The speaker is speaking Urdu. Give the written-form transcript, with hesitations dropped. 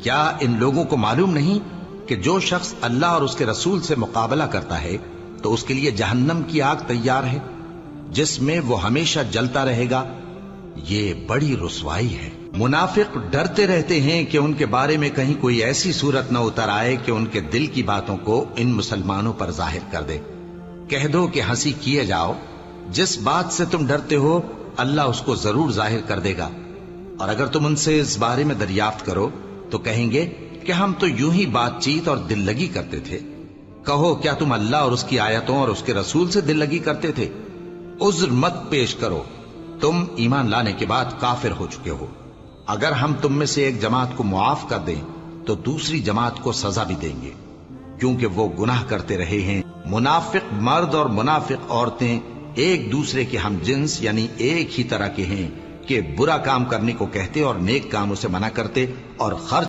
کیا ان لوگوں کو معلوم نہیں کہ جو شخص اللہ اور اس کے رسول سے مقابلہ کرتا ہے تو اس کے لیے جہنم کی آگ تیار ہے جس میں وہ ہمیشہ جلتا رہے گا؟ یہ بڑی رسوائی ہے۔ منافق ڈرتے رہتے ہیں کہ ان کے بارے میں کہیں کوئی ایسی صورت نہ اتر آئے کہ ان کے دل کی باتوں کو ان مسلمانوں پر ظاہر کر دے۔ کہہ دو کہ ہنسی کیے جاؤ، جس بات سے تم ڈرتے ہو اللہ اس کو ضرور ظاہر کر دے گا، اور اگر تم ان سے اس بارے میں دریافت کرو تو کہیں گے کہ ہم تو یوں ہی بات چیت اور دل لگی کرتے تھے۔ کہو کیا تم اللہ اور اس کی آیتوں اور اس کے رسول سے دل لگی کرتے تھے؟ عذر مت پیش کرو، تم ایمان لانے کے بعد کافر ہو چکے ہو۔ اگر ہم تم میں سے ایک جماعت کو معاف کر دیں تو دوسری جماعت کو سزا بھی دیں گے، کیونکہ وہ گناہ کرتے رہے ہیں۔ منافق مرد اور منافق عورتیں ایک دوسرے کے ہم جنس یعنی ایک ہی طرح کے ہیں کہ برا کام کرنے کو کہتے اور نیک کاموں سے منع کرتے اور خرچ